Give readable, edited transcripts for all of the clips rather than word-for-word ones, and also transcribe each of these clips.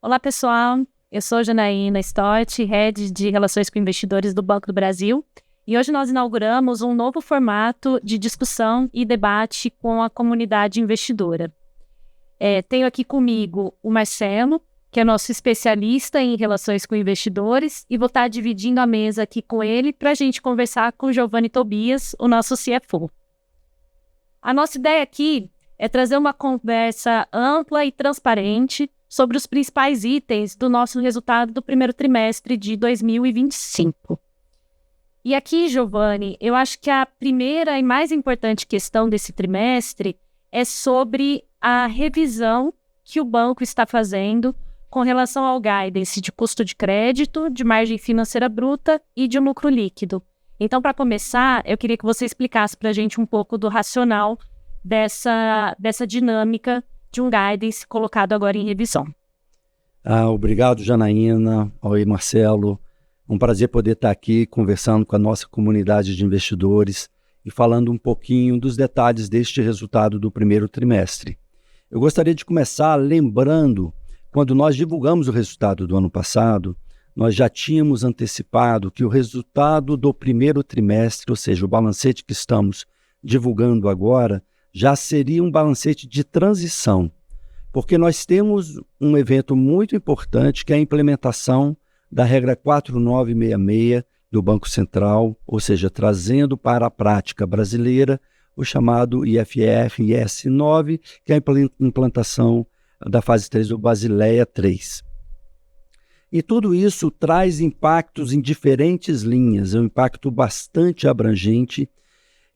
Olá, pessoal. Eu sou Janaína Stott, Head de Relações com Investidores do Banco do Brasil. E hoje nós inauguramos um novo formato de discussão e debate com a comunidade investidora. Tenho aqui comigo o Marcelo, que é nosso especialista em relações com investidores, e vou estar dividindo a mesa aqui com ele para a gente conversar com o Giovanni Tobias, o nosso CFO. A nossa ideia aqui é trazer uma conversa ampla e transparente sobre os principais itens do nosso resultado do primeiro trimestre de 2025. E aqui, Giovanni, eu acho que a primeira e mais importante questão desse trimestre é sobre a revisão que o banco está fazendo com relação ao guidance de custo de crédito, de margem financeira bruta e de lucro líquido. Então, para começar, eu queria que você explicasse para a gente um pouco do racional dessa dinâmica de um guidance colocado agora em revisão. Obrigado, Janaína. Oi, Marcelo. Um prazer poder estar aqui conversando com a nossa comunidade de investidores e falando um pouquinho dos detalhes deste resultado do primeiro trimestre. Eu gostaria de começar lembrando, quando nós divulgamos o resultado do ano passado, nós já tínhamos antecipado que o resultado do primeiro trimestre, ou seja, o balancete que estamos divulgando agora, já seria um balancete de transição, porque nós temos um evento muito importante que é a implementação da regra 4966 do Banco Central, ou seja, trazendo para a prática brasileira o chamado IFRS 9, que é a implantação da fase 3 do Basileia 3. E tudo isso traz impactos em diferentes linhas, é um impacto bastante abrangente.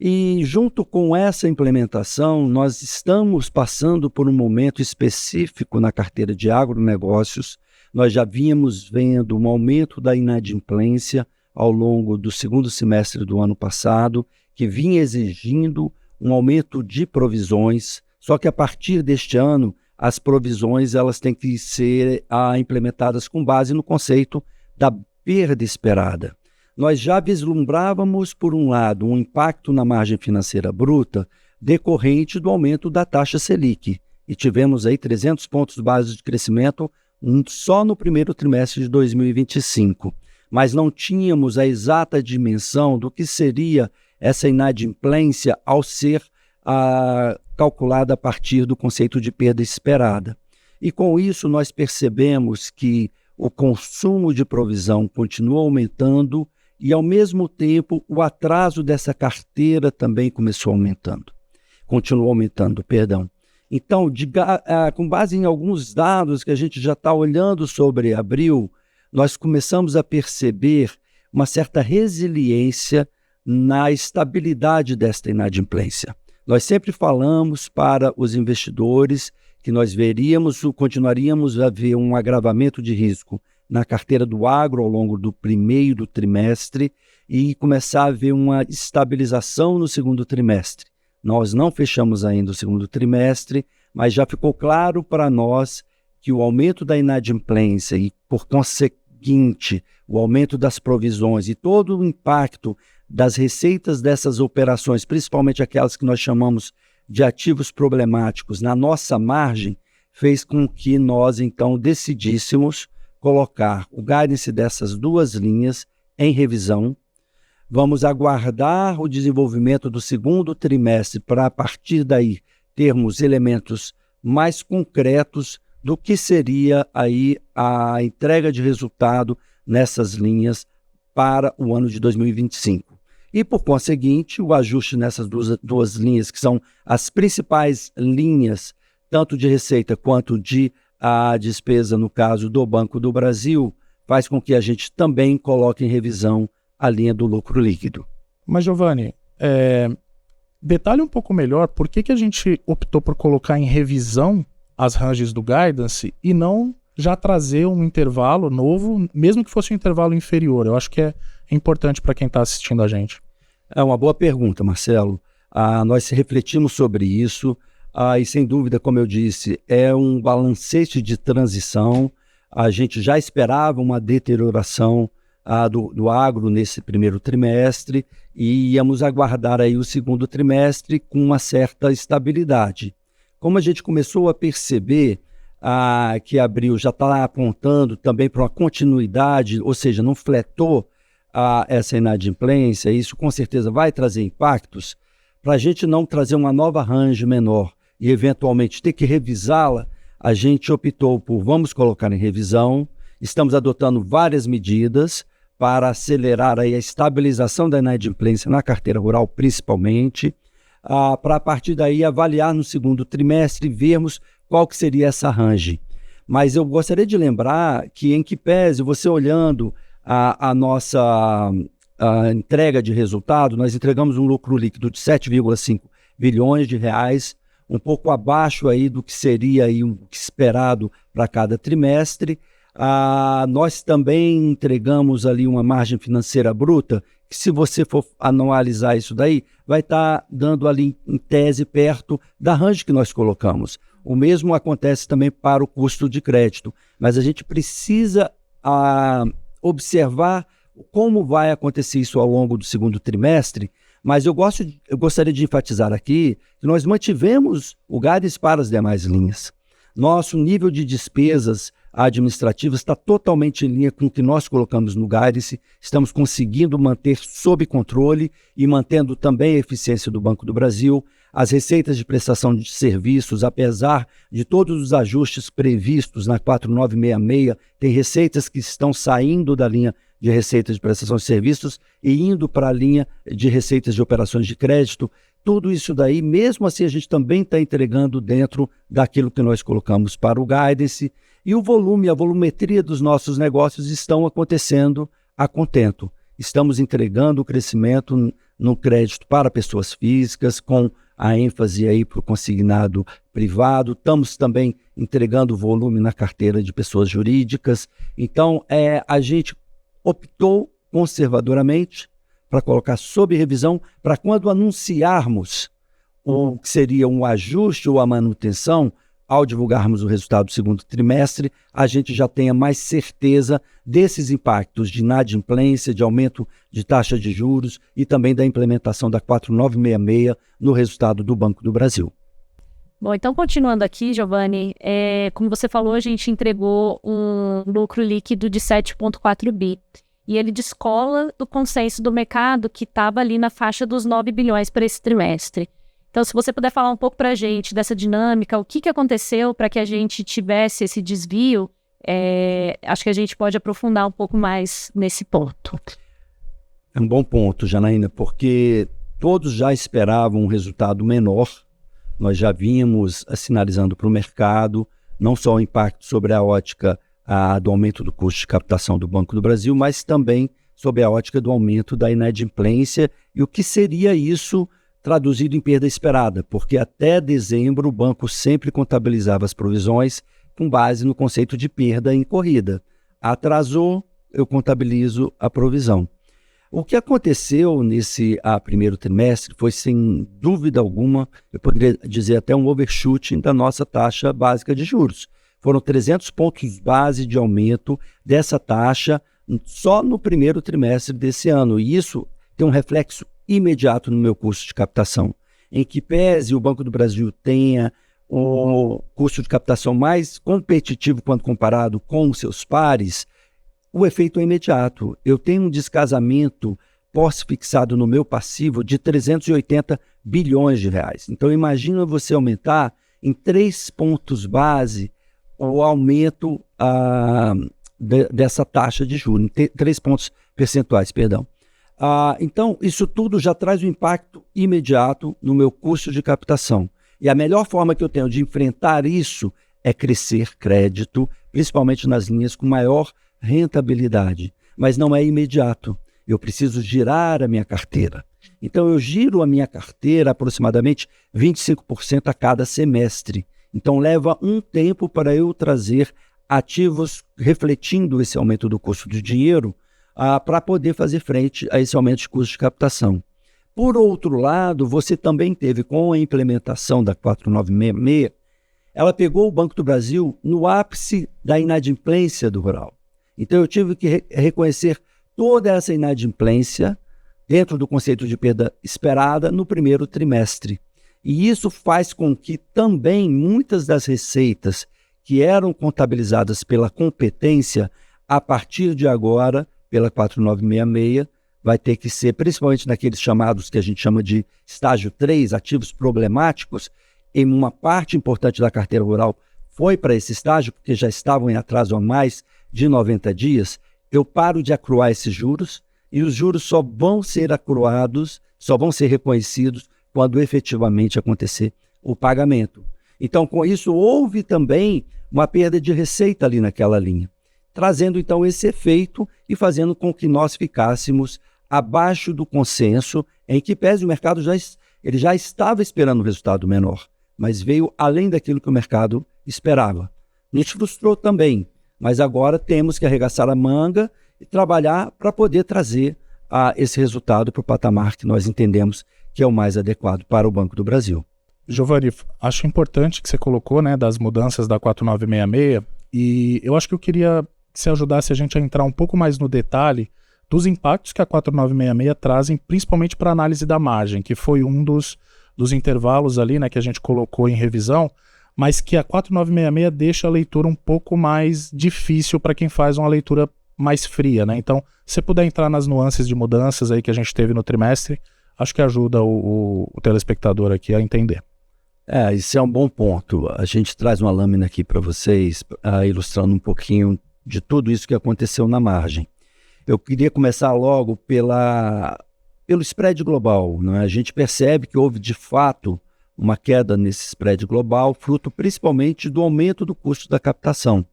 E junto com essa implementação, nós estamos passando por um momento específico na carteira de agronegócios. Nós já vínhamos vendo um aumento da inadimplência ao longo do segundo semestre do ano passado, que vinha exigindo um aumento de provisões, só que a partir deste ano, as provisões elas têm que ser implementadas com base no conceito da perda esperada. Nós já vislumbrávamos, por um lado, um impacto na margem financeira bruta decorrente do aumento da taxa Selic. E tivemos aí 300 pontos básicos de crescimento só no primeiro trimestre de 2025. Mas não tínhamos a exata dimensão do que seria essa inadimplência ao ser calculada a partir do conceito de perda esperada. E com isso nós percebemos que o consumo de provisão continua aumentando e, ao mesmo tempo, o atraso dessa carteira também continuou aumentando, perdão. Então, com base em alguns dados que a gente já está olhando sobre abril, nós começamos a perceber uma certa resiliência na estabilidade desta inadimplência. Nós sempre falamos para os investidores que nós continuaríamos a ver um agravamento de risco na carteira do agro ao longo do primeiro trimestre e começar a ver uma estabilização no segundo trimestre. Nós não fechamos ainda o segundo trimestre, mas já ficou claro para nós que o aumento da inadimplência e, por conseguinte, o aumento das provisões e todo o impacto das receitas dessas operações, principalmente aquelas que nós chamamos de ativos problemáticos na nossa margem, fez com que nós, então, decidíssemos colocar o guidance dessas duas linhas em revisão. Vamos aguardar o desenvolvimento do segundo trimestre para, a partir daí, termos elementos mais concretos do que seria aí a entrega de resultado nessas linhas para o ano de 2025. E, por conseguinte, o ajuste nessas duas linhas, que são as principais linhas, tanto de receita quanto de despesa, no caso do Banco do Brasil, faz com que a gente também coloque em revisão a linha do lucro líquido. Mas, Giovanni, detalhe um pouco melhor por que a gente optou por colocar em revisão as ranges do guidance e não já trazer um intervalo novo, mesmo que fosse um intervalo inferior. Eu acho que é importante para quem está assistindo a gente. É uma boa pergunta, Marcelo. Nós refletimos sobre isso e, sem dúvida, como eu disse, é um balancete de transição. A gente já esperava uma deterioração do agro nesse primeiro trimestre e íamos aguardar aí o segundo trimestre com uma certa estabilidade. como a gente começou a perceber que abril já está apontando também para uma continuidade, ou seja, não fletou essa inadimplência, isso com certeza vai trazer impactos, para a gente não trazer uma nova range menor e eventualmente ter que revisá-la, a gente optou por vamos colocar em revisão, estamos adotando várias medidas para acelerar aí a estabilização da inadimplência na carteira rural principalmente, para a partir daí avaliar no segundo trimestre e vermos qual que seria essa range. Mas eu gostaria de lembrar que em que pese você olhando a nossa entrega de resultado, nós entregamos um lucro líquido de 7,5 bilhões de reais, um pouco abaixo aí do que seria aí o esperado para cada trimestre. Nós também entregamos ali uma margem financeira bruta, que se você for analisar isso daí, vai estar dando ali em tese perto da range que nós colocamos. O mesmo acontece também para o custo de crédito, mas a gente precisa observar como vai acontecer isso ao longo do segundo trimestre, mas eu gostaria de enfatizar aqui que nós mantivemos o guidance para as demais linhas. Nosso nível de despesas administrativas está totalmente em linha com o que nós colocamos no guidance, estamos conseguindo manter sob controle e mantendo também a eficiência do Banco do Brasil. As receitas de prestação de serviços, apesar de todos os ajustes previstos na 4966, tem receitas que estão saindo da linha de receitas de prestação de serviços e indo para a linha de receitas de operações de crédito. Tudo isso daí, mesmo assim, a gente também está entregando dentro daquilo que nós colocamos para o guidance. E o volume, a volumetria dos nossos negócios estão acontecendo a contento. Estamos entregando o crescimento no crédito para pessoas físicas, com a ênfase aí para o consignado privado. Estamos também entregando volume na carteira de pessoas jurídicas. Então, a gente optou conservadoramente para colocar sob revisão, para quando anunciarmos o que seria um ajuste ou a manutenção, ao divulgarmos o resultado do segundo trimestre, a gente já tenha mais certeza desses impactos de inadimplência, de aumento de taxa de juros e também da implementação da 4966 no resultado do Banco do Brasil. Bom, então continuando aqui, Giovanni, como você falou, a gente entregou um lucro líquido de 7,4 bi. E ele descola do consenso do mercado que estava ali na faixa dos 9 bilhões para esse trimestre. Então, se você puder falar um pouco para a gente dessa dinâmica, o que aconteceu para que a gente tivesse esse desvio, acho que a gente pode aprofundar um pouco mais nesse ponto. É um bom ponto, Janaína, porque todos já esperavam um resultado menor. Nós já vínhamos sinalizando para o mercado, não só o impacto sobre a ótica do aumento do custo de captação do Banco do Brasil, mas também sob a ótica do aumento da inadimplência e o que seria isso traduzido em perda esperada, porque até dezembro o banco sempre contabilizava as provisões com base no conceito de perda incorrida. Atrasou, eu contabilizo a provisão. O que aconteceu nesse primeiro trimestre foi, sem dúvida alguma, eu poderia dizer até um overshooting da nossa taxa básica de juros. Foram 300 pontos base de aumento dessa taxa só no primeiro trimestre desse ano. E isso tem um reflexo imediato no meu custo de captação. Em que pese o Banco do Brasil tenha o custo de captação mais competitivo quando comparado com os seus pares, o efeito é imediato. Eu tenho um descasamento pós-fixado no meu passivo de 380 bilhões de reais. Então imagina você aumentar em 3 pontos base o aumento dessa taxa de juros, 3 pontos percentuais, perdão. Então, isso tudo já traz um impacto imediato no meu custo de captação. E a melhor forma que eu tenho de enfrentar isso é crescer crédito, principalmente nas linhas com maior rentabilidade. Mas não é imediato. Eu preciso girar a minha carteira. Então, eu giro a minha carteira aproximadamente 25% a cada semestre. Então, leva um tempo para eu trazer ativos refletindo esse aumento do custo do dinheiro para poder fazer frente a esse aumento de custo de captação. Por outro lado, você também teve, com a implementação da 4966, ela pegou o Banco do Brasil no ápice da inadimplência do rural. Então, eu tive que reconhecer toda essa inadimplência dentro do conceito de perda esperada no primeiro trimestre. E isso faz com que também muitas das receitas que eram contabilizadas pela competência, a partir de agora, pela 4966, vai ter que ser, principalmente naqueles chamados que a gente chama de estágio 3, ativos problemáticos, em uma parte importante da carteira rural foi para esse estágio, porque já estavam em atraso há mais de 90 dias, eu paro de acruar esses juros e os juros só vão ser acruados, só vão ser reconhecidos quando efetivamente acontecer o pagamento. Então, com isso, houve também uma perda de receita ali naquela linha, trazendo então esse efeito e fazendo com que nós ficássemos abaixo do consenso, em que pese o mercado ele já estava esperando um resultado menor, mas veio além daquilo que o mercado esperava. Nos frustrou também, mas agora temos que arregaçar a manga e trabalhar para poder trazer esse resultado para o patamar que nós entendemos que é o mais adequado para o Banco do Brasil. Giovanni, acho importante que você colocou, né, das mudanças da 4966, e eu acho que eu queria que você ajudasse a gente a entrar um pouco mais no detalhe dos impactos que a 4966 trazem, principalmente para a análise da margem, que foi um dos intervalos ali, né, que a gente colocou em revisão, mas que a 4966 deixa a leitura um pouco mais difícil para quem faz uma leitura mais fria, né? Então, se você puder entrar nas nuances de mudanças aí que a gente teve no trimestre, acho que ajuda o telespectador aqui a entender. Isso é um bom ponto. A gente traz uma lâmina aqui para vocês, ilustrando um pouquinho de tudo isso que aconteceu na margem. Eu queria começar logo pelo spread global, né? A gente percebe que houve, de fato, uma queda nesse spread global, fruto principalmente do aumento do custo da captação.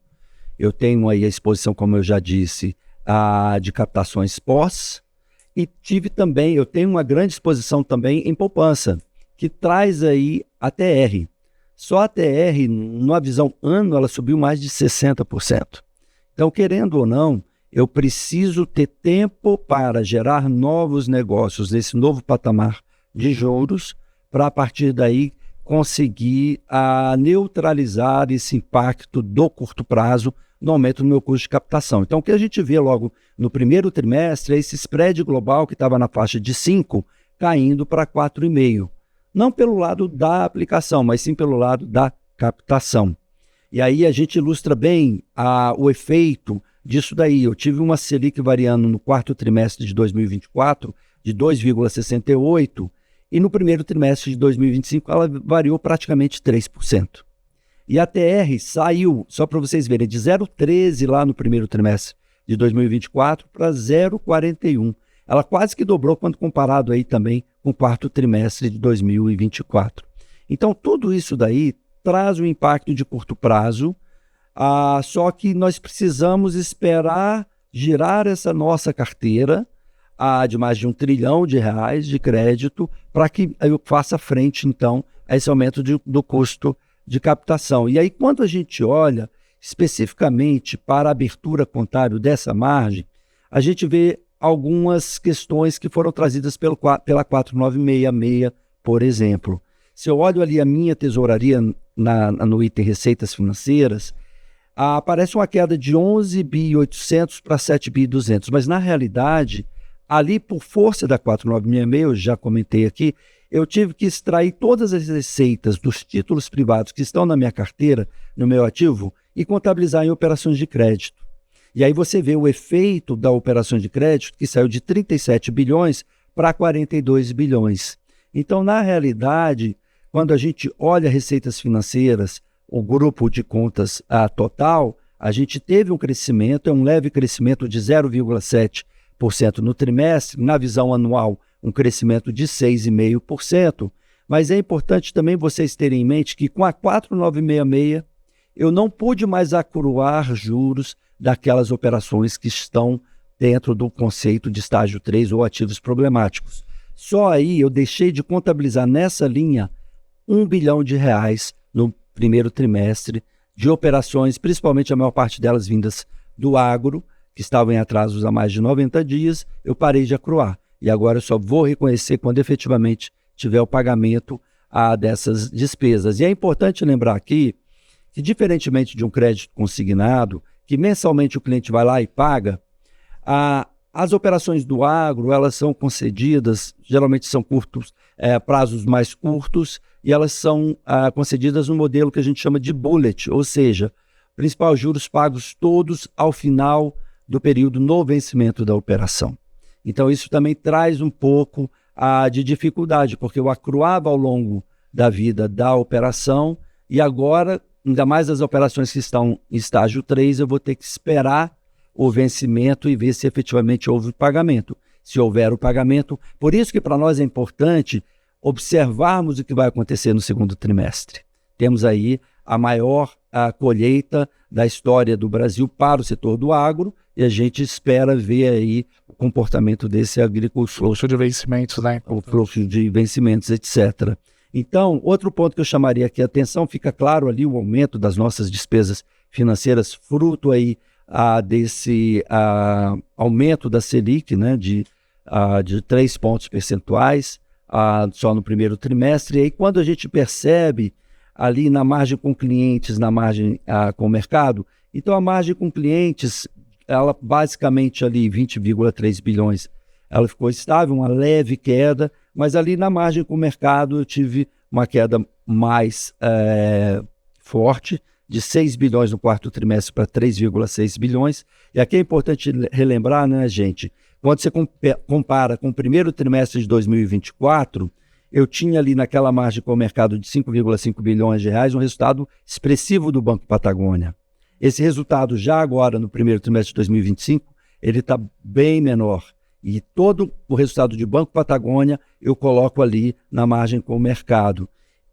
Eu tenho aí a exposição, como eu já disse, de captações pós, e eu tenho uma grande exposição também em poupança, que traz aí a TR. Só a TR, numa visão ano, ela subiu mais de 60%. Então, querendo ou não, eu preciso ter tempo para gerar novos negócios nesse novo patamar de juros, para a partir daí conseguir neutralizar esse impacto do curto prazo no aumento do meu custo de captação. Então, o que a gente vê logo no primeiro trimestre é esse spread global que estava na faixa de 5, caindo para 4,5. Não pelo lado da aplicação, mas sim pelo lado da captação. E aí a gente ilustra bem o efeito disso daí. Eu tive uma Selic variando no quarto trimestre de 2024 de 2,68 e no primeiro trimestre de 2025 ela variou praticamente 3%. E a TR saiu, só para vocês verem, de 0,13 lá no primeiro trimestre de 2024 para 0,41. Ela quase que dobrou quando comparado aí também com o quarto trimestre de 2024. Então, tudo isso daí traz um impacto de curto prazo, só que nós precisamos esperar girar essa nossa carteira de mais de R$1 trilhão de crédito para que eu faça frente, então, a esse aumento do custo de captação. E aí, quando a gente olha especificamente para a abertura contábil dessa margem, a gente vê algumas questões que foram trazidas pela 4966, por exemplo. Se eu olho ali a minha tesouraria no item Receitas Financeiras, aparece uma queda de 11.800 para 7.200, mas na realidade, ali por força da 4966, eu já comentei aqui, eu tive que extrair todas as receitas dos títulos privados que estão na minha carteira, no meu ativo, e contabilizar em operações de crédito. E aí você vê o efeito da operação de crédito, que saiu de 37 bilhões para 42 bilhões. Então, na realidade, quando a gente olha receitas financeiras, o grupo de contas total, a gente teve um crescimento, um leve crescimento de 0,7% no trimestre, na visão anual, um crescimento de 6,5%, mas é importante também vocês terem em mente que com a 4966 eu não pude mais acruar juros daquelas operações que estão dentro do conceito de estágio 3 ou ativos problemáticos. Só aí eu deixei de contabilizar nessa linha R$1 bilhão no primeiro trimestre de operações, principalmente a maior parte delas vindas do agro, que estavam em atrasos há mais de 90 dias, eu parei de acruar. E agora eu só vou reconhecer quando efetivamente tiver o pagamento dessas despesas. E é importante lembrar aqui que, diferentemente de um crédito consignado, que mensalmente o cliente vai lá e paga, as operações do agro, elas são concedidas, geralmente são prazos mais curtos, e elas são concedidas no modelo que a gente chama de bullet, ou seja, principais juros pagos todos ao final do período no vencimento da operação. Então isso também traz um pouco de dificuldade, porque eu acruava ao longo da vida da operação e agora, ainda mais as operações que estão em estágio 3, eu vou ter que esperar o vencimento e ver se efetivamente houve o pagamento. Se houver o pagamento, por isso que para nós é importante observarmos o que vai acontecer no segundo trimestre. Temos aí a maior colheita da história do Brasil para o setor do agro e a gente espera ver aí o comportamento desse agricultor. Fluxo de vencimentos, né? O fluxo de vencimentos, etc. Então, outro ponto que eu chamaria aqui a atenção, fica claro ali o aumento das nossas despesas financeiras, fruto aí desse aumento da Selic, né, de 3 pontos percentuais só no primeiro trimestre. E aí, quando a gente percebe ali na margem com clientes, na margem com o mercado, então a margem com clientes, ela basicamente ali 20,3 bilhões, ela ficou estável, uma leve queda, mas ali na margem com o mercado eu tive uma queda mais forte, de 6 bilhões no quarto trimestre para 3,6 bilhões. E aqui é importante relembrar, né, gente, quando você compara com o primeiro trimestre de 2024, eu tinha ali naquela margem com o mercado de 5,5 bilhões de reais um resultado expressivo do Banco Patagônia. Esse resultado já agora no primeiro trimestre de 2025, ele está bem menor. E todo o resultado de Banco Patagônia eu coloco ali na margem com o mercado.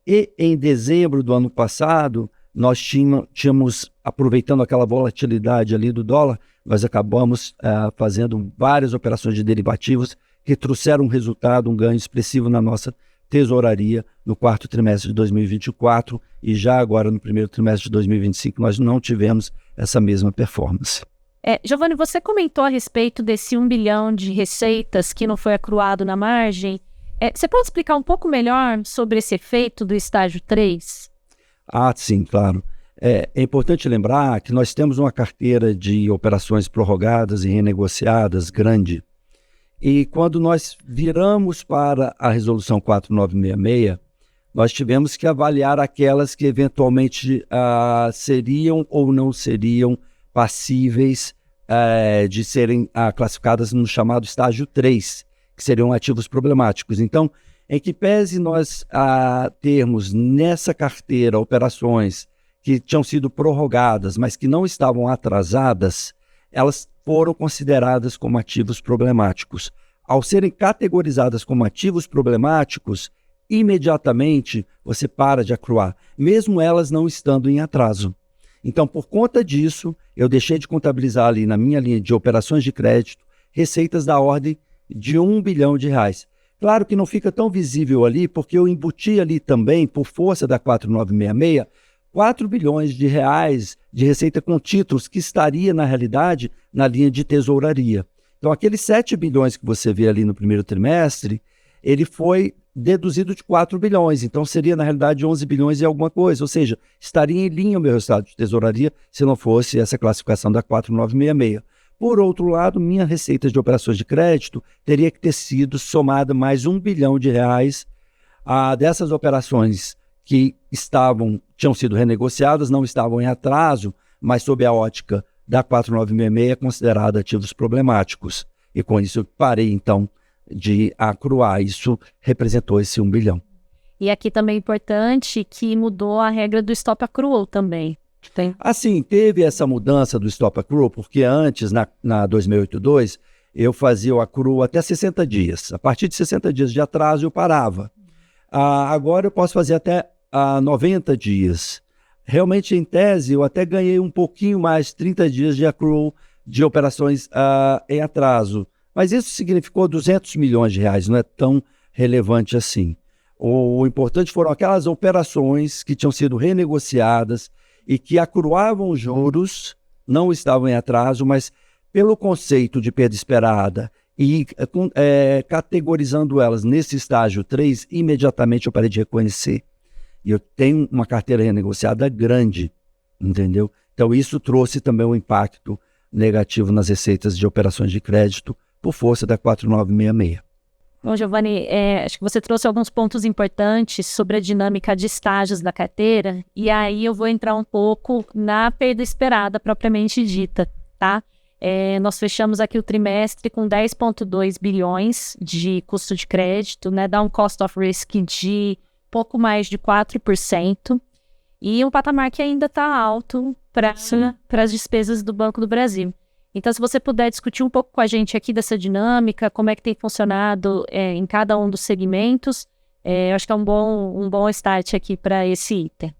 E em dezembro do ano passado, nós tínhamos, aproveitando aquela volatilidade ali do dólar, nós acabamos fazendo várias operações de derivativos que trouxeram um resultado, um ganho expressivo na nossa tesouraria no quarto trimestre de 2024 e já agora no primeiro trimestre de 2025 nós não tivemos essa mesma performance. Giovanni, você comentou a respeito desse 1 bilhão de receitas que não foi acruado na margem. Você pode explicar um pouco melhor sobre esse efeito do estágio 3? Sim, claro. É importante lembrar que nós temos uma carteira de operações prorrogadas e renegociadas grande. E quando nós viramos para a resolução 4966, nós tivemos que avaliar aquelas que eventualmente seriam ou não seriam passíveis de serem classificadas no chamado estágio 3, que seriam ativos problemáticos. Então, em que pese nós termos nessa carteira operações que tinham sido prorrogadas, mas que não estavam atrasadas, elas foram consideradas como ativos problemáticos. Ao serem categorizadas como ativos problemáticos, imediatamente você para de acruar, mesmo elas não estando em atraso. Então, por conta disso, eu deixei de contabilizar ali na minha linha de operações de crédito receitas da ordem de 1 bilhão de reais. Claro que não fica tão visível ali, porque eu embuti ali também, por força da 4966, 4 bilhões de reais de receita com títulos que estaria, na realidade, na linha de tesouraria. Então, aqueles 7 bilhões que você vê ali no primeiro trimestre, ele foi deduzido de 4 bilhões. Então, seria, na realidade, 11 bilhões e alguma coisa. Ou seja, estaria em linha o meu resultado de tesouraria se não fosse essa classificação da 4966. Por outro lado, minha receita de operações de crédito teria que ter sido somada mais 1 bilhão de reais dessas operações que tinham sido renegociadas, não estavam em atraso, mas sob a ótica da 4966 é considerada ativos problemáticos. E com isso eu parei, então, de acruar. Isso representou esse 1 bilhão. E aqui também é importante que mudou a regra do stop accrual também. Assim, teve essa mudança do stop accrual, porque antes, na 2082, eu fazia o accrual até 60 dias. A partir de 60 dias de atraso, eu parava. Agora eu posso fazer até 90 dias. Realmente, em tese, eu até ganhei um pouquinho mais, 30 dias de accrual de operações em atraso. Mas isso significou 200 milhões de reais, não é tão relevante assim. O importante foram aquelas operações que tinham sido renegociadas e que accruavam juros, não estavam em atraso, mas pelo conceito de perda esperada e categorizando elas nesse estágio 3, imediatamente eu parei de reconhecer. E eu tenho uma carteira renegociada grande, entendeu? Então isso trouxe também um impacto negativo nas receitas de operações de crédito por força da 4966. Bom, Giovanni, acho que você trouxe alguns pontos importantes sobre a dinâmica de estágios da carteira, e aí eu vou entrar um pouco na perda esperada propriamente dita, tá? Nós fechamos aqui o trimestre com 10,2 bilhões de custo de crédito, né? Dá um cost of risk de pouco mais de 4%, e um patamar que ainda está alto para as despesas do Banco do Brasil. Então, se você puder discutir um pouco com a gente aqui dessa dinâmica, como é que tem funcionado em cada um dos segmentos, eu acho que é um bom start aqui para esse item.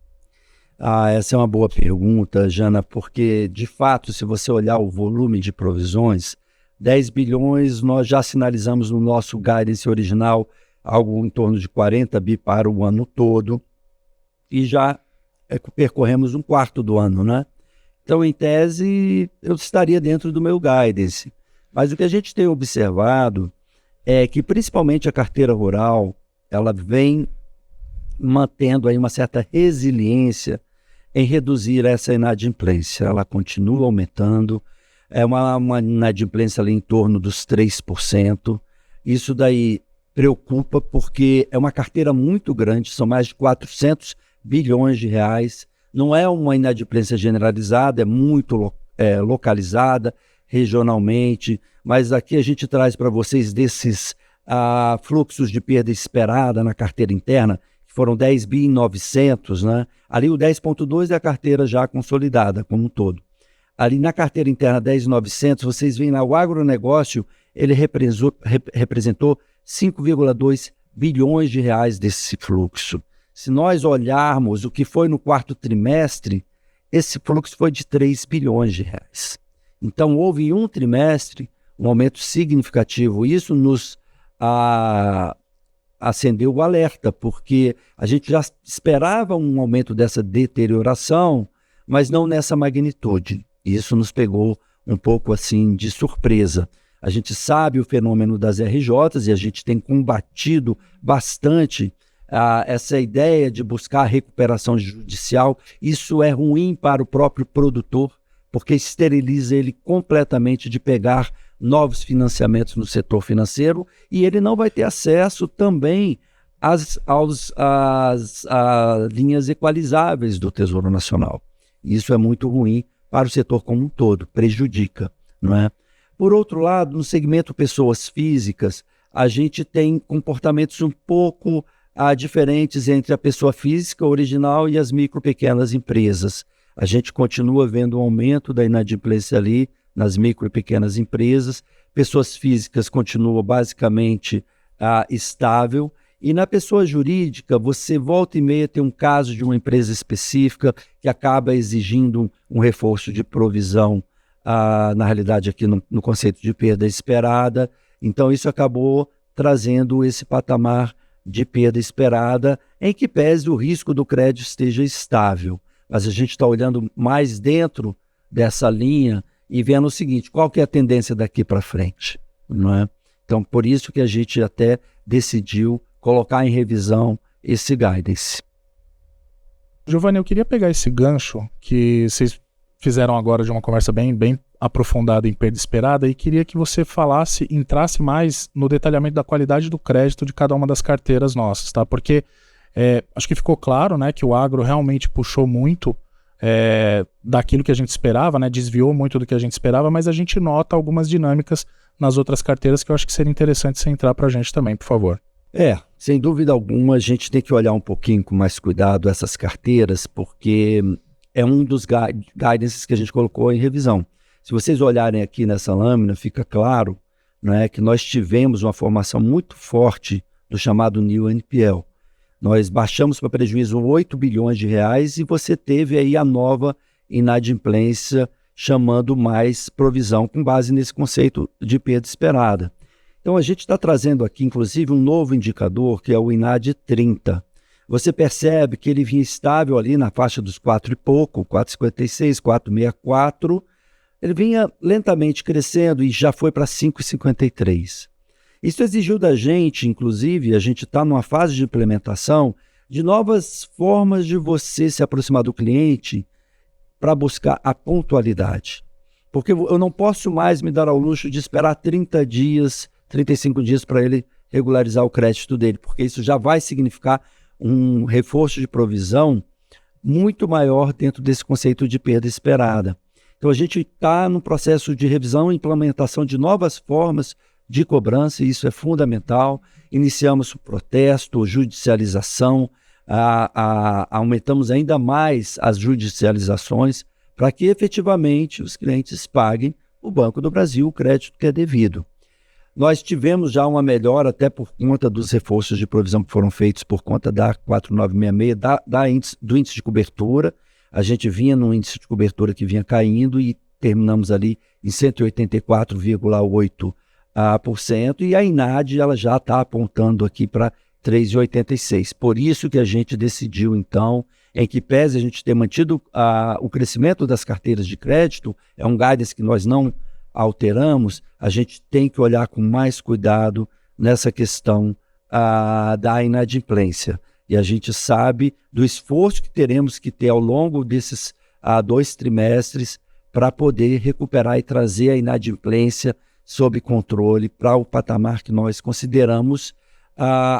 Essa é uma boa pergunta, Jana, porque, de fato, se você olhar o volume de provisões, 10 bilhões nós já sinalizamos no nosso guidance original, algo em torno de 40 bi para o ano todo, e já percorremos um quarto do ano, né? Então, em tese, eu estaria dentro do meu guidance. Mas o que a gente tem observado é que, principalmente a carteira rural, ela vem mantendo aí uma certa resiliência em reduzir essa inadimplência. Ela continua aumentando, é uma inadimplência ali em torno dos 3%. Isso daí preocupa porque é uma carteira muito grande, são mais de 400 bilhões de reais. Não é uma inadimplência generalizada, é muito localizada regionalmente, mas aqui a gente traz para vocês desses fluxos de perda esperada na carteira interna, que foram 10 bi 900, né? Ali o 10,2 é a carteira já consolidada como um todo. Ali na carteira interna 10,900, vocês veem lá o agronegócio, ele representou 5,2 bilhões de reais desse fluxo. Se nós olharmos o que foi no quarto trimestre, esse fluxo foi de 3 bilhões de reais. Então, houve em um trimestre um aumento significativo. Isso nos acendeu o alerta, porque a gente já esperava um aumento dessa deterioração, mas não nessa magnitude. Isso nos pegou um pouco assim de surpresa. A gente sabe o fenômeno das RJs e a gente tem combatido bastante essa ideia de buscar recuperação judicial. Isso é ruim para o próprio produtor, porque esteriliza ele completamente de pegar novos financiamentos no setor financeiro e ele não vai ter acesso também às linhas equalizáveis do Tesouro Nacional. Isso é muito ruim para o setor como um todo, prejudica, não é? Por outro lado, no segmento pessoas físicas, a gente tem comportamentos um pouco diferentes entre a pessoa física original e as micro pequenas empresas. A gente continua vendo um aumento da inadimplência ali nas micro e pequenas empresas. Pessoas físicas continuam basicamente estável. E na pessoa jurídica, você volta e meia tem um caso de uma empresa específica que acaba exigindo um reforço de provisão, na realidade aqui no conceito de perda esperada. Então isso acabou trazendo esse patamar de perda esperada, em que pese o risco do crédito esteja estável. Mas a gente está olhando mais dentro dessa linha e vendo o seguinte, qual que é a tendência daqui para frente, não é? Então, por isso que a gente até decidiu colocar em revisão esse guidance. Giovanni, eu queria pegar esse gancho que vocês fizeram agora de uma conversa bem aprofundada em perda esperada e queria que você entrasse mais no detalhamento da qualidade do crédito de cada uma das carteiras nossas, tá? Porque acho que ficou claro, né, que o agro realmente puxou muito daquilo que a gente esperava, né, desviou muito do que a gente esperava, mas a gente nota algumas dinâmicas nas outras carteiras que eu acho que seria interessante você entrar para a gente também, por favor. Sem dúvida alguma, a gente tem que olhar um pouquinho com mais cuidado essas carteiras, porque é um dos guidances que a gente colocou em revisão. Se vocês olharem aqui nessa lâmina, fica claro, né, que nós tivemos uma formação muito forte do chamado New NPL. Nós baixamos para prejuízo 8 bilhões de reais e você teve aí a nova inadimplência chamando mais provisão com base nesse conceito de perda esperada. Então a gente está trazendo aqui, inclusive, um novo indicador que é o INAD 30. Você percebe que ele vinha estável ali na faixa dos 4 e pouco, 4,56, 4,64. Ele vinha lentamente crescendo e já foi para 5,53. Isso exigiu da gente, inclusive, a gente está numa fase de implementação de novas formas de você se aproximar do cliente para buscar a pontualidade. Porque eu não posso mais me dar ao luxo de esperar 30 dias, 35 dias para ele regularizar o crédito dele, porque isso já vai significar um reforço de provisão muito maior dentro desse conceito de perda esperada. Então, a gente está no processo de revisão e implementação de novas formas de cobrança, e isso é fundamental. Iniciamos o protesto, judicialização, aumentamos ainda mais as judicializações para que efetivamente os clientes paguem o Banco do Brasil o crédito que é devido. Nós tivemos já uma melhora até por conta dos reforços de provisão que foram feitos por conta da 4966, do índice de cobertura. A gente vinha num índice de cobertura que vinha caindo e terminamos ali em 184,8%, e a INADI ela já está apontando aqui para 3,86%. Por isso que a gente decidiu, então, em que pese a gente ter mantido o crescimento das carteiras de crédito, é um guidance que nós não alteramos, a gente tem que olhar com mais cuidado nessa questão da inadimplência. E a gente sabe do esforço que teremos que ter ao longo desses 2 trimestres para poder recuperar e trazer a inadimplência sob controle para o patamar que nós consideramos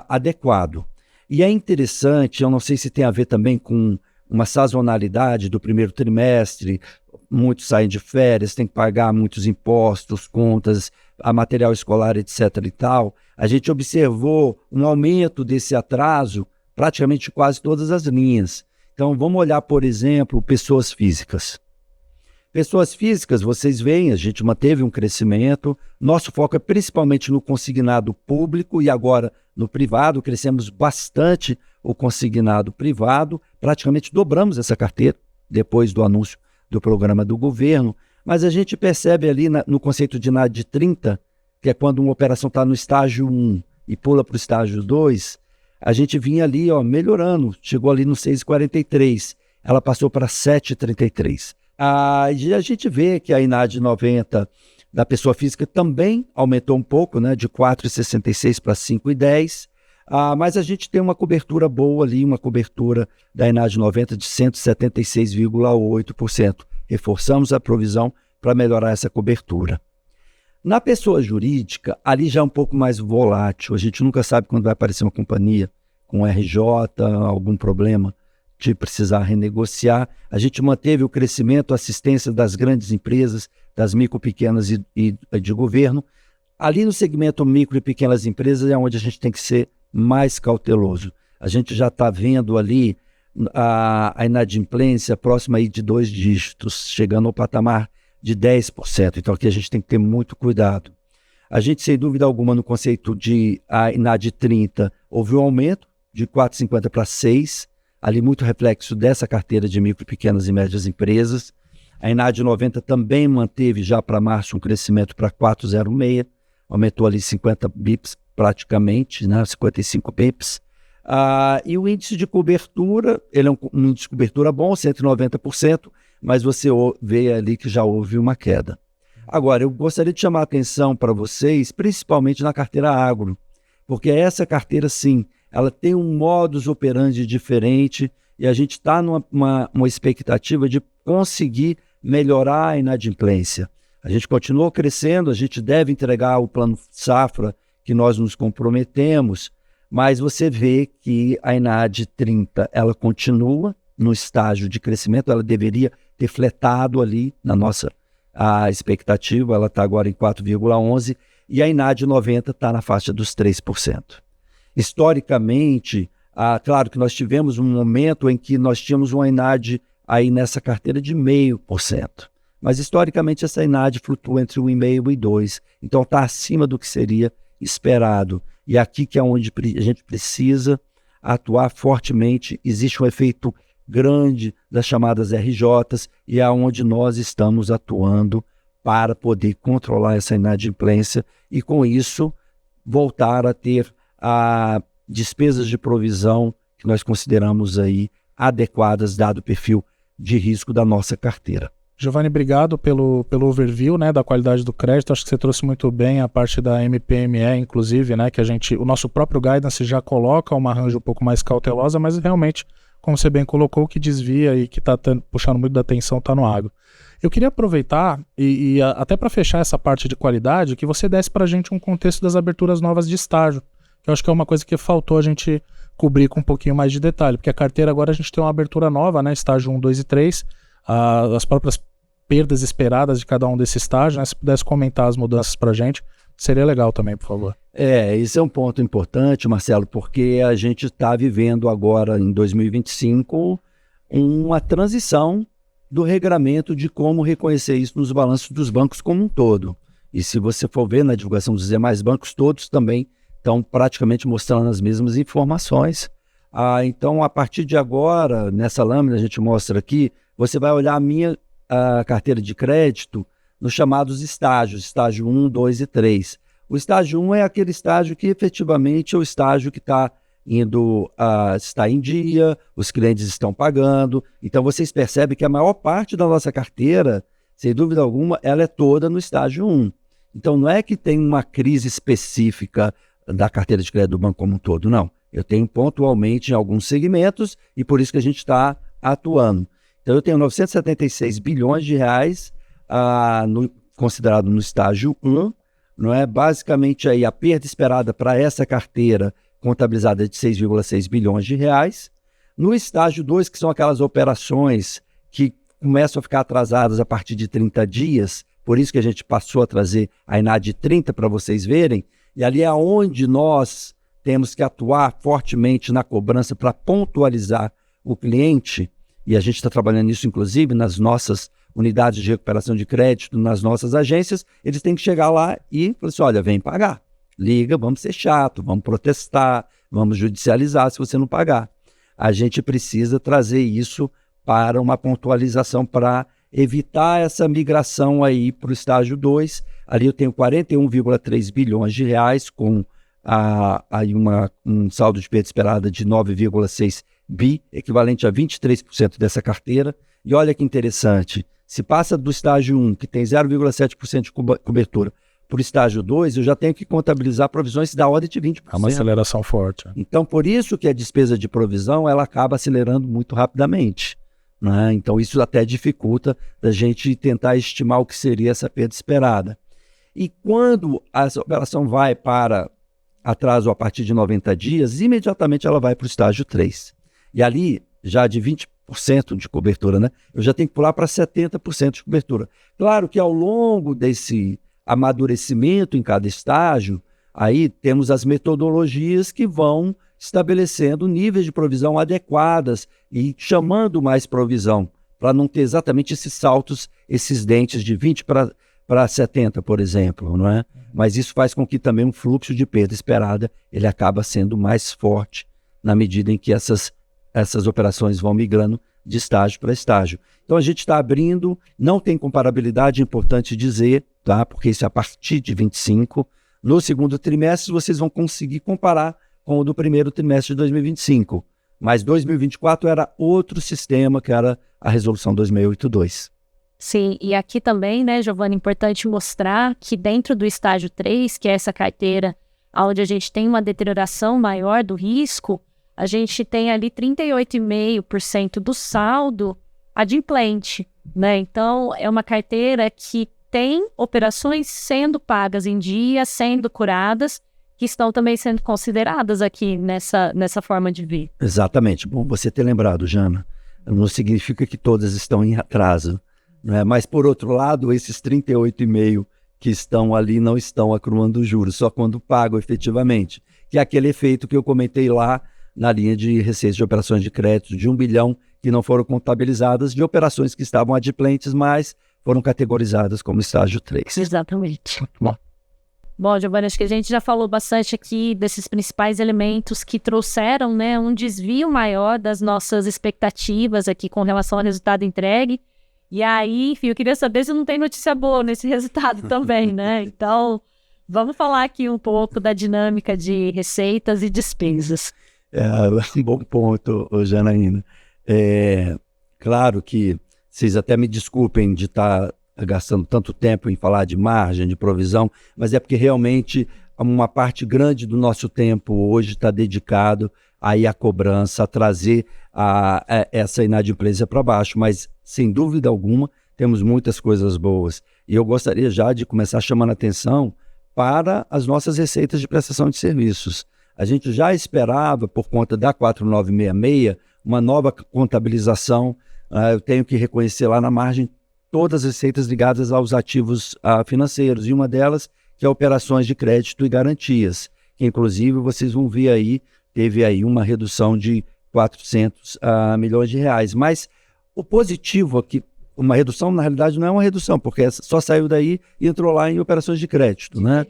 adequado. E é interessante, eu não sei se tem a ver também com uma sazonalidade do primeiro trimestre, muitos saem de férias, tem que pagar muitos impostos, contas, a material escolar, etc. e tal. A gente observou um aumento desse atraso praticamente quase todas as linhas. Então, vamos olhar, por exemplo, pessoas físicas. Pessoas físicas, vocês veem, a gente manteve um crescimento. Nosso foco é principalmente no consignado público e agora no privado. Crescemos bastante o consignado privado. Praticamente dobramos essa carteira depois do anúncio do programa do governo. Mas a gente percebe ali no conceito de NAD 30, que é quando uma operação está no estágio 1 e pula para o estágio 2, a gente vinha ali melhorando. Chegou ali no 6,43. Ela passou para 7,33. E a gente vê que a INAD 90 da pessoa física também aumentou um pouco, né, de 4,66 para 5,10, mas a gente tem uma cobertura boa ali, uma cobertura da INAD 90 de 176,8%. Reforçamos a provisão para melhorar essa cobertura. Na pessoa jurídica, ali já é um pouco mais volátil, a gente nunca sabe quando vai aparecer uma companhia com RJ, algum problema de precisar renegociar. A gente manteve o crescimento, a assistência das grandes empresas, das micro, pequenas e de governo. Ali no segmento micro e pequenas empresas é onde a gente tem que ser mais cauteloso. A gente já está vendo ali a inadimplência próxima aí de 2 dígitos, chegando ao patamar de 10%. Então aqui a gente tem que ter muito cuidado. A gente, sem dúvida alguma, no conceito de a INAD 30, houve um aumento de 4,50 para 6%, ali muito reflexo dessa carteira de micro, pequenas e médias empresas. A INAD 90 também manteve já para março um crescimento para 4,06, aumentou ali 50 bips praticamente, né, 55 bips. E o índice de cobertura, ele é um índice de cobertura bom, 190%, mas você vê ali que já houve uma queda. Agora, eu gostaria de chamar a atenção para vocês, principalmente na carteira agro, porque essa carteira, sim, ela tem um modus operandi diferente e a gente está numa expectativa de conseguir melhorar a inadimplência. A gente continuou crescendo, a gente deve entregar o plano safra que nós nos comprometemos, mas você vê que a INAD 30 ela continua no estágio de crescimento, ela deveria ter fletado ali na nossa expectativa, ela está agora em 4,11 e a INAD 90 está na faixa dos 3%. Historicamente, claro que nós tivemos um momento em que nós tínhamos uma INAD aí nessa carteira de 0,5%, mas historicamente essa INAD flutua entre 1,5% e 2%, então está acima do que seria esperado. E aqui que é onde a gente precisa atuar fortemente, existe um efeito grande das chamadas RJs e é onde nós estamos atuando para poder controlar essa inadimplência e com isso voltar a ter despesas de provisão que nós consideramos aí adequadas dado o perfil de risco da nossa carteira. Giovanni, obrigado pelo overview, né, da qualidade do crédito. Acho que você trouxe muito bem a parte da MPME, inclusive, né, que o nosso próprio guidance já coloca uma range um pouco mais cautelosa, mas realmente, como você bem colocou, o que desvia e que está puxando muito da atenção está no agro. Eu queria aproveitar até para fechar essa parte de qualidade, que você desse para a gente um contexto das aberturas novas de estágio. que eu acho que é uma coisa que faltou a gente cobrir com um pouquinho mais de detalhe, porque a carteira agora a gente tem uma abertura nova, né, estágio 1, 2 e 3, as próprias perdas esperadas de cada um desses estágios, né, se pudesse comentar as mudanças pra gente, seria legal também, por favor. Esse é um ponto importante, Marcelo, porque a gente está vivendo agora, em 2025, uma transição do regramento de como reconhecer isso nos balanços dos bancos como um todo. E se você for ver na divulgação dos demais bancos, todos também estão praticamente mostrando as mesmas informações. Então, a partir de agora, nessa lâmina a gente mostra aqui, você vai olhar a minha carteira de crédito nos chamados estágios, estágio 1, 2 e 3. O estágio 1 é aquele estágio que efetivamente é o estágio que está em dia, os clientes estão pagando. Então vocês percebem que a maior parte da nossa carteira, sem dúvida alguma, ela é toda no estágio 1. Então não é que tem uma crise específica da carteira de crédito do banco como um todo, não. Eu tenho pontualmente em alguns segmentos e por isso que a gente está atuando. Então eu tenho 976 bilhões de reais considerado no estágio 1, não é? Basicamente aí a perda esperada para essa carteira contabilizada de 6,6 bilhões de reais. No estágio 2, que são aquelas operações que começam a ficar atrasadas a partir de 30 dias, por isso que a gente passou a trazer a INAD 30 para vocês verem, e ali é onde nós temos que atuar fortemente na cobrança para pontualizar o cliente, e a gente está trabalhando nisso inclusive nas nossas unidades de recuperação de crédito, nas nossas agências, eles têm que chegar lá e falar assim, olha, vem pagar. Liga, vamos ser chato, vamos protestar, vamos judicializar se você não pagar. A gente precisa trazer isso para uma pontualização para evitar essa migração aí para o estágio 2. Ali eu tenho 41,3 bilhões de reais com aí um saldo de perda esperada de 9,6 bi, equivalente a 23% dessa carteira. E olha que interessante, se passa do estágio 1, que tem 0,7% de cobertura, por estágio 2, eu já tenho que contabilizar provisões da ordem de 20%. É uma aceleração forte. Então, por isso que a despesa de provisão ela acaba acelerando muito rapidamente, né? Então, isso até dificulta a gente tentar estimar o que seria essa perda esperada. E quando essa operação vai para atraso a partir de 90 dias, imediatamente ela vai para o estágio 3. E ali, já de 20% de cobertura, né? Eu já tenho que pular para 70% de cobertura. Claro que ao longo desse amadurecimento em cada estágio, aí temos as metodologias que vão estabelecendo níveis de provisão adequadas e chamando mais provisão, para não ter exatamente esses saltos, esses dentes de 20 para 70, por exemplo, não é? Mas isso faz com que também um fluxo de perda esperada ele acaba sendo mais forte na medida em que essas operações vão migrando de estágio para estágio. Então a gente está abrindo, não tem comparabilidade, é importante dizer, tá? Porque isso é a partir de 25. No segundo trimestre vocês vão conseguir comparar com o do primeiro trimestre de 2025. Mas 2024 era outro sistema, que era a resolução 2682. Sim, e aqui também, né, Giovana, é importante mostrar que dentro do estágio 3, que é essa carteira onde a gente tem uma deterioração maior do risco, a gente tem ali 38,5% do saldo adimplente, né? Então, é uma carteira que tem operações sendo pagas em dia, sendo curadas, que estão também sendo consideradas aqui nessa forma de vir. Exatamente. Bom você ter lembrado, Jana. Não significa que todas estão em atraso, né? Mas, por outro lado, esses 38,5% que estão ali não estão acumulando juros, só quando pagam efetivamente. Que é aquele efeito que eu comentei lá na linha de receita de operações de crédito de 1 bilhão que não foram contabilizadas, de operações que estavam adimplentes, mas foram categorizadas como estágio 3. Exatamente. Muito bom. Bom, Giovana, acho que a gente já falou bastante aqui desses principais elementos que trouxeram, né, um desvio maior das nossas expectativas aqui com relação ao resultado entregue. E aí, enfim, eu queria saber se não tem notícia boa nesse resultado também, né? Então, vamos falar aqui um pouco da dinâmica de receitas e despesas. Um bom ponto, Janaína. Claro que vocês até me desculpem de estar gastando tanto tempo em falar de margem, de provisão, mas é porque realmente uma parte grande do nosso tempo hoje está dedicado aí à cobrança, a trazer essa inadimplência para baixo, mas sem dúvida alguma temos muitas coisas boas. E eu gostaria já de começar chamando a atenção para as nossas receitas de prestação de serviços. A gente já esperava, por conta da 4966, uma nova contabilização. Eu tenho que reconhecer lá na margem todas as receitas ligadas aos ativos financeiros, e uma delas que é operações de crédito e garantias, que inclusive vocês vão ver aí, teve aí uma redução de 400 milhões de reais. Mas o positivo aqui, uma redução na realidade não é uma redução, porque só saiu daí e entrou lá em operações de crédito, né?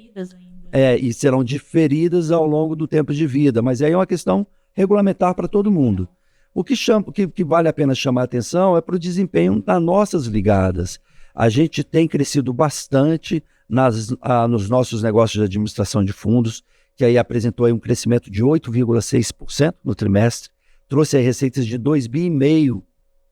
E serão diferidas ao longo do tempo de vida, mas aí é uma questão regulamentar para todo mundo. O que vale a pena chamar a atenção é para o desempenho das nossas ligadas. A gente tem crescido bastante nos nossos negócios de administração de fundos, que aí apresentou aí um crescimento de 8,6% no trimestre, trouxe aí receitas de 2,5 bilhões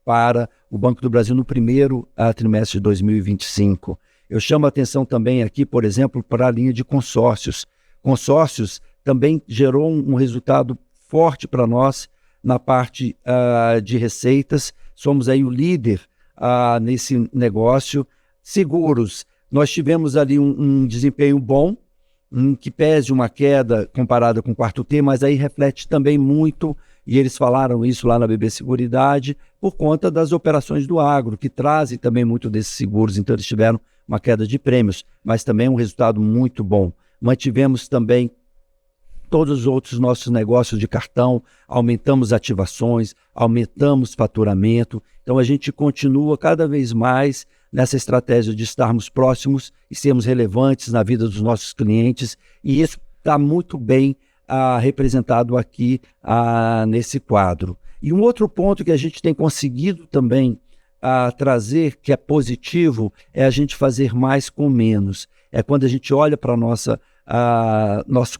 para o Banco do Brasil no primeiro trimestre de 2025. Eu chamo a atenção também aqui, por exemplo, para a linha de consórcios. Consórcios também gerou um resultado forte para nós na parte de receitas. Somos aí o líder nesse negócio. Seguros, nós tivemos ali um desempenho bom, que pese uma queda comparada com o quarto T, mas aí reflete também muito, e eles falaram isso lá na BB Seguridade, por conta das operações do agro, que trazem também muito desses seguros. Então eles tiveram uma queda de prêmios, mas também um resultado muito bom. Mantivemos também todos os outros nossos negócios de cartão, aumentamos ativações, aumentamos faturamento. Então a gente continua cada vez mais nessa estratégia de estarmos próximos e sermos relevantes na vida dos nossos clientes, e isso está muito bem representado aqui nesse quadro. E um outro ponto que a gente tem conseguido também trazer, que é positivo, é a gente fazer mais com menos. É quando a gente olha para nosso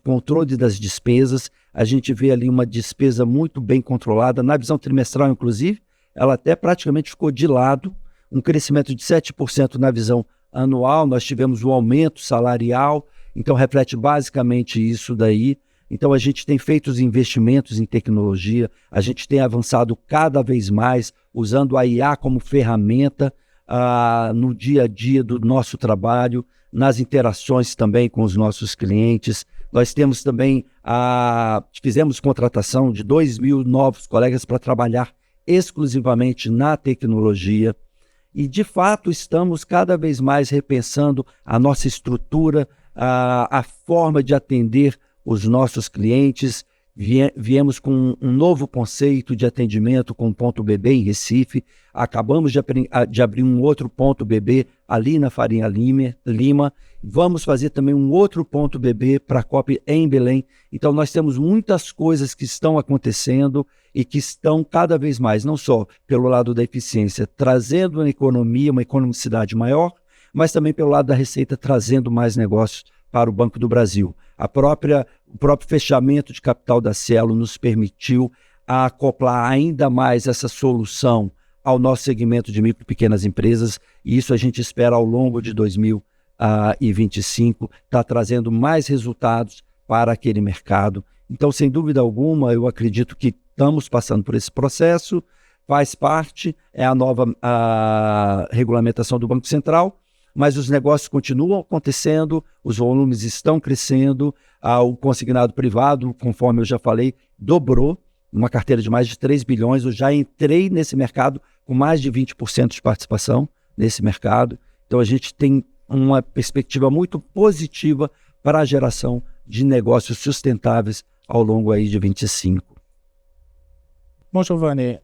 controle das despesas, a gente vê ali uma despesa muito bem controlada. Na visão trimestral, inclusive, ela até praticamente ficou de lado, um crescimento de 7% na visão anual. Nós tivemos um aumento salarial, então reflete basicamente isso daí. Então a gente tem feito os investimentos em tecnologia, a gente tem avançado cada vez mais, usando a IA como ferramenta no dia a dia do nosso trabalho, nas interações também com os nossos clientes. Nós temos também, fizemos contratação de 2.000 novos colegas para trabalhar exclusivamente na tecnologia, e de fato estamos cada vez mais repensando a nossa estrutura, a forma de atender os nossos clientes. Viemos com um novo conceito de atendimento com o ponto BB em Recife, acabamos de abrir um outro ponto BB ali na Faria Lima, vamos fazer também um outro ponto BB para a COP em Belém. Então nós temos muitas coisas que estão acontecendo e que estão cada vez mais, não só pelo lado da eficiência, trazendo uma economicidade maior, mas também pelo lado da receita, trazendo mais negócios para o Banco do Brasil. O próprio fechamento de capital da Cielo nos permitiu acoplar ainda mais essa solução ao nosso segmento de micro e pequenas empresas, e isso a gente espera ao longo de 2025, está trazendo mais resultados para aquele mercado. Então, sem dúvida alguma, eu acredito que estamos passando por esse processo, faz parte, é a nova regulamentação do Banco Central, mas os negócios continuam acontecendo, os volumes estão crescendo, o consignado privado, conforme eu já falei, dobrou, uma carteira de mais de 3 bilhões, eu já entrei nesse mercado com mais de 20% de participação nesse mercado, então a gente tem uma perspectiva muito positiva para a geração de negócios sustentáveis ao longo aí de 25. Bom, Giovanni,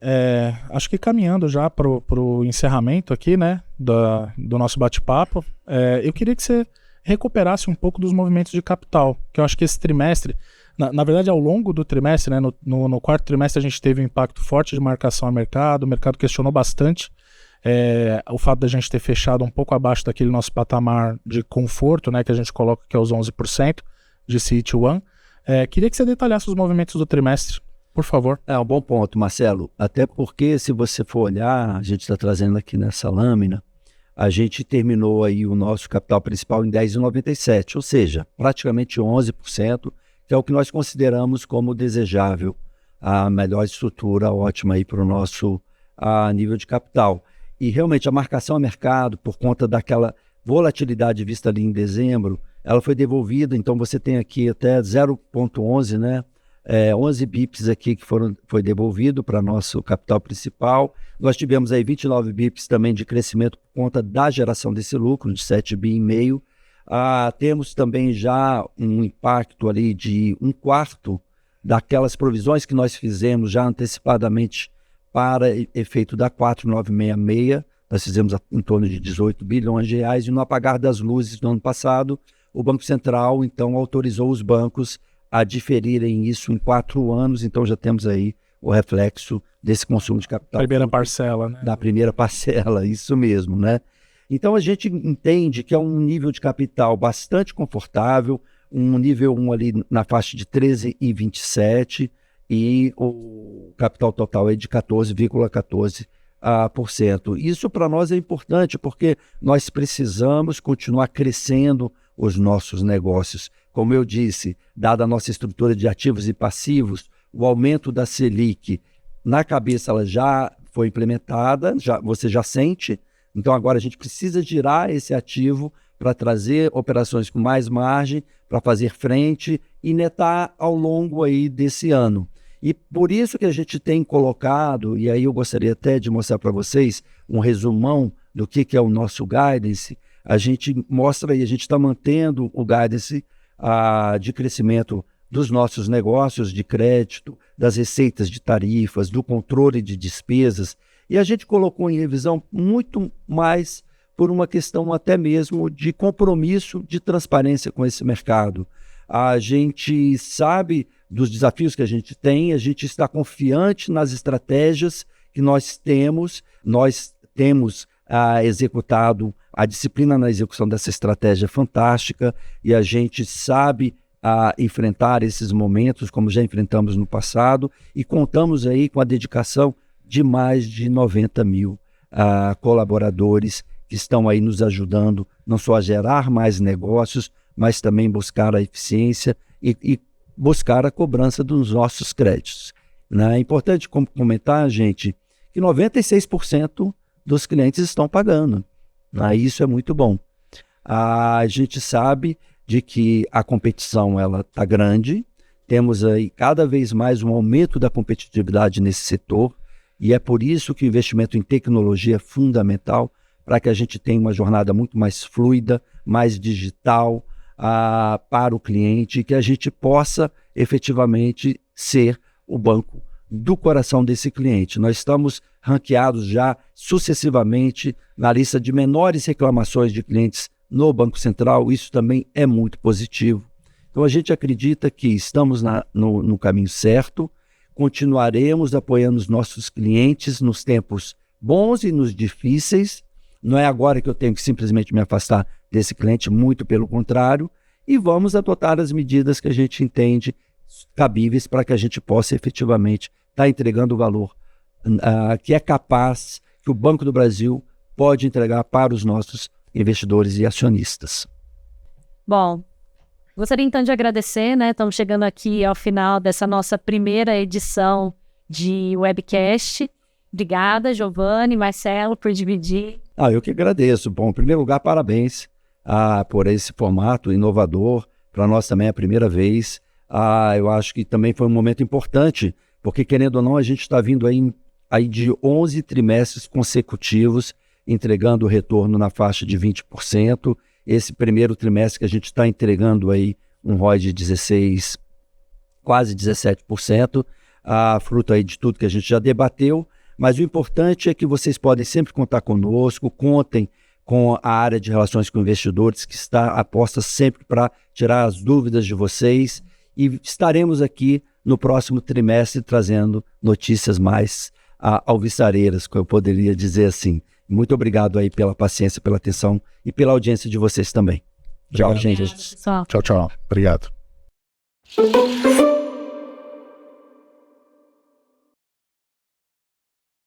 acho que caminhando já para o encerramento aqui, né, do nosso bate-papo, eu queria que você recuperasse um pouco dos movimentos de capital, que eu acho que esse trimestre, na verdade ao longo do trimestre, né, no quarto trimestre a gente teve um impacto forte de marcação a mercado, o mercado questionou bastante o fato da gente ter fechado um pouco abaixo daquele nosso patamar de conforto, né, que a gente coloca que é os 11% de CET1. Queria que você detalhasse os movimentos do trimestre, por favor. É um bom ponto, Marcelo. Até porque, se você for olhar, a gente está trazendo aqui nessa lâmina, a gente terminou aí o nosso capital principal em 10,97, ou seja, praticamente 11%, que é o que nós consideramos como desejável, a melhor estrutura ótima aí para o nosso nível de capital. E realmente a marcação a mercado, por conta daquela volatilidade vista ali em dezembro, ela foi devolvida, então você tem aqui até 0,11, né? 11 bips aqui que foi devolvido para nosso capital principal. Nós tivemos aí 29 bips também de crescimento por conta da geração desse lucro, de 7,5 bi. Temos também já um impacto ali de 1/4 daquelas provisões que nós fizemos já antecipadamente para efeito da 4966. Nós fizemos em torno de 18 bilhões de reais, e no apagar das luzes do ano passado, o Banco Central, então, autorizou os bancos a diferirem isso em 4 anos, então já temos aí o reflexo desse consumo de capital. Primeira parcela, né? Da primeira parcela, isso mesmo, né? Então a gente entende que é um nível de capital bastante confortável, um nível 1 ali na faixa de 13,27, e o capital total é de 14,14%. Isso para nós é importante, porque nós precisamos continuar crescendo os nossos negócios. Como eu disse, dada a nossa estrutura de ativos e passivos, o aumento da Selic, na cabeça ela já foi implementada, você já sente, então agora a gente precisa girar esse ativo para trazer operações com mais margem, para fazer frente e netar ao longo aí desse ano. E por isso que a gente tem colocado, e aí eu gostaria até de mostrar para vocês um resumão do que é o nosso guidance. A gente mostra aí, a gente está mantendo o guidance de crescimento dos nossos negócios de crédito, das receitas de tarifas, do controle de despesas, e a gente colocou em revisão muito mais por uma questão até mesmo de compromisso de transparência com esse mercado. A gente sabe dos desafios que a gente está confiante nas estratégias que nós temos executado a disciplina na execução dessa estratégia fantástica, e a gente sabe enfrentar esses momentos como já enfrentamos no passado, e contamos aí com a dedicação de mais de 90 mil colaboradores que estão aí nos ajudando não só a gerar mais negócios, mas também buscar a eficiência e buscar a cobrança dos nossos créditos. É importante comentar, gente, que 96% dos clientes estão pagando. Isso é muito bom. A gente sabe de que a competição está grande, temos aí cada vez mais um aumento da competitividade nesse setor, e é por isso que o investimento em tecnologia é fundamental para que a gente tenha uma jornada muito mais fluida, mais digital para o cliente, e que a gente possa efetivamente ser o banco do coração desse cliente. Nós estamos ranqueados já sucessivamente na lista de menores reclamações de clientes no Banco Central. Isso também é muito positivo. Então a gente acredita que estamos no caminho certo, continuaremos apoiando os nossos clientes nos tempos bons e nos difíceis. Não é agora que eu tenho que simplesmente me afastar desse cliente, muito pelo contrário, e vamos adotar as medidas que a gente entende cabíveis para que a gente possa efetivamente estar entregando o valor que é capaz, que o Banco do Brasil pode entregar para os nossos investidores e acionistas. Bom, gostaria então de agradecer, né? Estamos chegando aqui ao final dessa nossa primeira edição de webcast. Obrigada, Giovanni, Marcelo, por dividir. Eu que agradeço. Bom, em primeiro lugar, parabéns por esse formato inovador. Para nós também é a primeira vez. Eu acho que também foi um momento importante, porque, querendo ou não, a gente está vindo aí de 11 trimestres consecutivos entregando o retorno na faixa de 20%. Esse primeiro trimestre que a gente está entregando aí um ROI de 16%, quase 17%, fruto aí de tudo que a gente já debateu. Mas o importante é que vocês podem sempre contar conosco, contem com a área de relações com investidores, que está aposta sempre para tirar as dúvidas de vocês, e estaremos aqui no próximo trimestre trazendo notícias mais alvissareiras, que eu poderia dizer assim. Muito obrigado aí pela paciência, pela atenção e pela audiência de vocês também. Tchau, gente. Tchau, tchau. Obrigado.